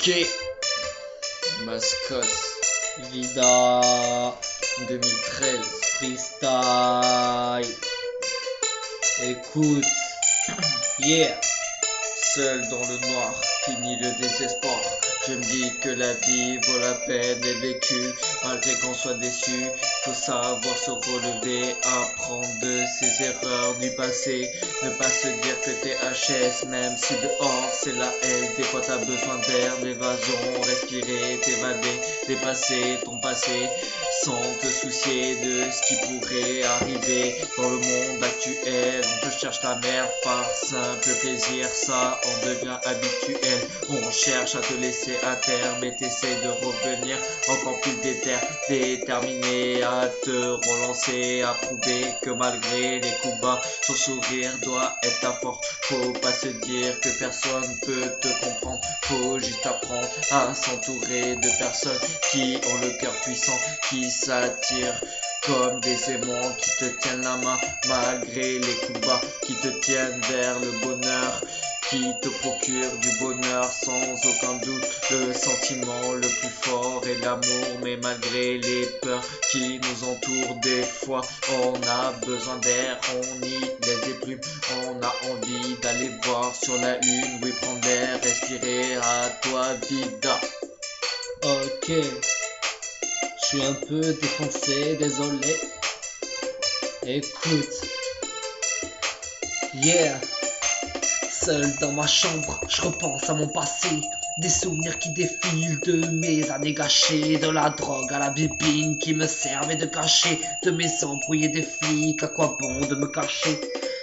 Ok, Mascos Vida 2013. Freestyle. Écoute, yeah. Seul dans le noir, fini le désespoir. Je me dis que la vie vaut la peine d'être vécue, malgré qu'on soit déçu. Faut savoir se relever, apprendre de ses erreurs du passé. Ne pas se dire que t'es HS, même si dehors c'est la haine. Des fois t'as besoin d'air, d'évasion, respirer, t'évader, dépasser ton passé, sans te soucier de ce qui pourrait arriver dans le monde actuel. On te cherche la merde par simple plaisir, ça en devient habituel. On cherche à te laisser à terme et t'essaies de revenir encore plus déterminé à te relancer, à prouver que malgré les coups bas, ton sourire doit être ta force. Faut pas se dire que personne peut te comprendre, faut juste apprendre à s'entourer de personnes qui ont le cœur puissant, qui s'attirent comme des aimants, qui te tiennent la main malgré les coups bas, qui te tiennent vers le bonheur, qui te procure du bonheur sans aucun doute. Le sentiment le plus fort est l'amour, mais malgré les peurs qui nous entourent, des fois on a besoin d'air, on y laisse des plumes, on a envie d'aller voir sur la lune, oui prendre l'air, respirer, à toi vida. Ok, je suis un peu défoncé, désolé. Écoute, yeah. Seul dans ma chambre, je repense à mon passé. Des souvenirs qui défilent de mes années gâchées, de la drogue à la bibine qui me servait de cachet, de mes embrouilles et des flics, à quoi bon de me cacher?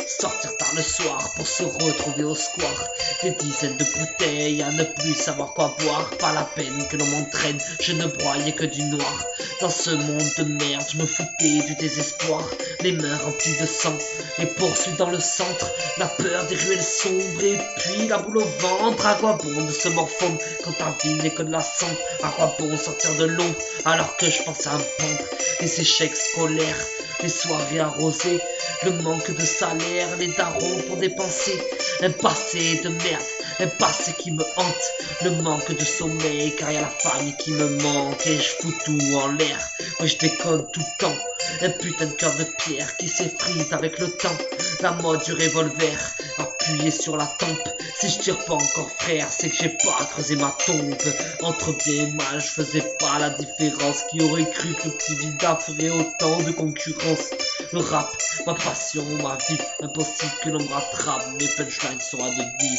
Sortir tard le soir pour se retrouver au square, des dizaines de bouteilles à ne plus savoir quoi boire. Pas la peine que l'on m'entraîne, je ne broyais que du noir. Dans ce monde de merde, je me foutais du désespoir. Les mains remplies de sang, les poursuites dans le centre, la peur des ruelles sombres et puis la boule au ventre. À quoi bon de se morfondre quand ta vie n'est que de la cendre? À quoi bon sortir de l'ombre alors que je pense à un pendre? Les échecs scolaires, les soirées arrosées, le manque de salaire, les darons pour dépenser. Un passé de merde, un passé qui me hante, le manque de sommeil car y a la famille qui me manque. Et je fous tout en l'air, moi je déconne tout le temps. Un putain de cœur de pierre qui s'effrite avec le temps. La mode du revolver appuyé sur la tempe. Si je tire pas encore frère, c'est que j'ai pas creusé ma tombe. Entre bien et mal, je faisais pas la différence. Qui aurait cru que le petit Vida ferait autant de concurrence? Le rap, ma passion, ma vie, impossible que l'on me rattrape. Mes punchlines sont à 2-10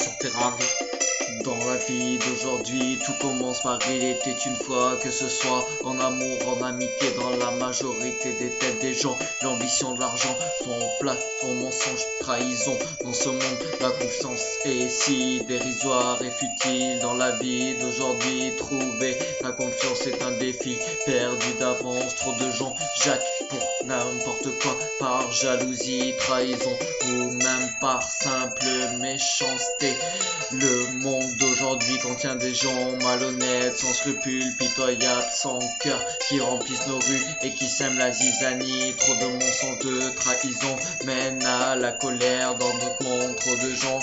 en Ferrari. Dans la vie d'aujourd'hui, tout commence par il était une fois, que ce soit en amour, en amitié, dans la majorité des têtes des gens, l'ambition de l'argent font place au mensonge, trahison. Dans ce monde, la confiance est si dérisoire et futile. Dans la vie d'aujourd'hui, trouver la confiance est un défi, perdu d'avance, trop de gens jacques pour n'importe quoi, par jalousie, trahison ou même par simple méchanceté. Le monde d'aujourd'hui contient des gens malhonnêtes, sans scrupules, pitoyables, sans cœur, qui remplissent nos rues et qui sèment la zizanie. Trop de mensonges, de trahison mènent à la colère dans notre monde. Trop de gens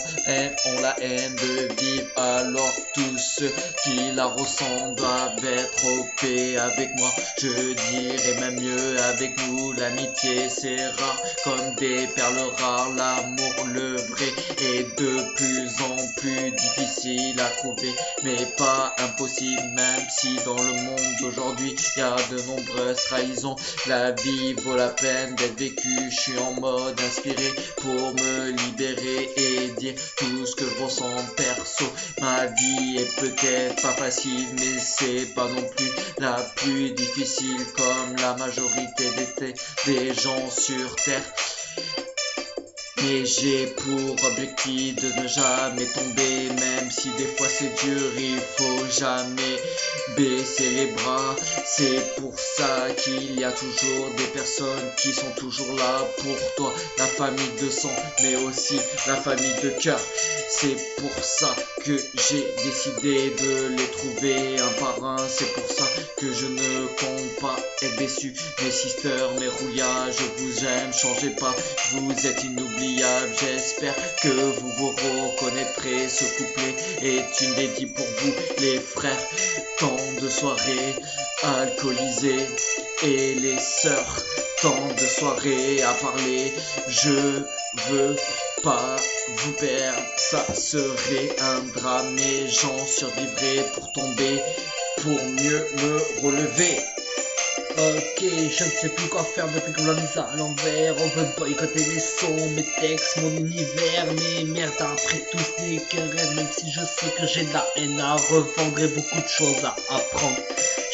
ont la haine de vivre, alors tous ceux qui la ressentent doivent être OP. Avec moi, je dirais même mieux avec nous. L'amitié c'est rare comme des perles rares. L'amour, le vrai, est de plus en plus difficile à trouver, mais pas impossible, même si dans le monde d'aujourd'hui il y a de nombreuses trahisons. La vie vaut la peine d'être vécue, je suis en mode inspiré pour me libérer et dire tout ce que je ressens perso. Ma vie est peut-être pas facile, mais c'est pas non plus la plus difficile, comme la majorité des gens sur terre. Mais j'ai pour objectif de ne jamais tomber, même si des fois c'est dur, il faut jamais baisser les bras. C'est pour ça qu'il y a toujours des personnes qui sont toujours là pour toi, la famille de sang, mais aussi la famille de cœur. C'est pour ça que j'ai décidé de les trouver un par un. C'est pour ça que je ne compte pas être déçu. Mes sisters, mes rouillas, je vous aime, changez pas, vous êtes inoubliables. inoubliable. J'espère que vous vous reconnaîtrez. Ce couplet est une dédie pour vous les frères. Tant de soirées alcoolisées et les sœurs, tant de soirées à parler. Je veux pas vous perdre, ça serait un drame. Mais j'en survivrai pour tomber, pour mieux me relever. Ok, je ne sais plus quoi faire depuis qu'on l'a mise à l'envers. On veut boycotter mes sons, mes textes, mon univers. Mais merde, après tout ce n'est qu'un rêve. Même si je sais que j'ai de la haine à revendre et beaucoup de choses à apprendre.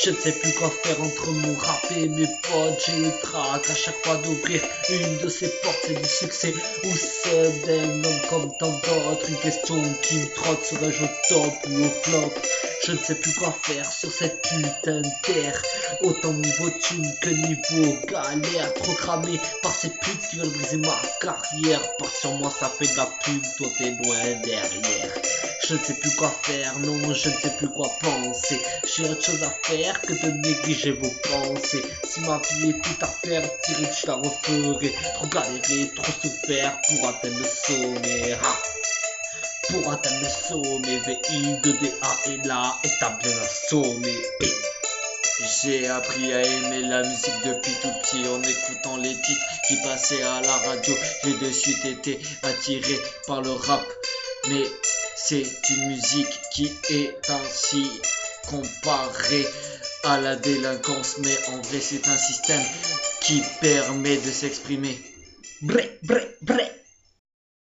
Je ne sais plus quoi faire entre mon rap et mes potes. J'ai le trac à chaque fois d'ouvrir une de ces portes. C'est du succès ou c'est d'un homme comme tant d'autres. Une question qui me trotte, serais-je au top ou au flop? Je ne sais plus quoi faire sur cette putain de terre. Autant niveau thune que niveau galère. Trop cramé par ces putes qui veulent briser ma carrière. Part sur moi ça fait de la pub, toi t'es loin derrière. Je ne sais plus quoi faire, non je ne sais plus quoi penser. J'ai autre chose à faire que de négliger vos pensées. Si ma vie est tout à faire, direct je la referai. Trop galéré, trop souffert pour atteindre le sommet. Pour atteindre le sommet, VI2DA est là, et t'as bien assommé. J'ai appris à aimer la musique depuis tout petit. En écoutant les titres qui passaient à la radio, j'ai de suite été attiré par le rap. Mais c'est une musique qui est ainsi comparée à la délinquance. Mais en vrai c'est un système qui permet de s'exprimer. Bré, bré, bré.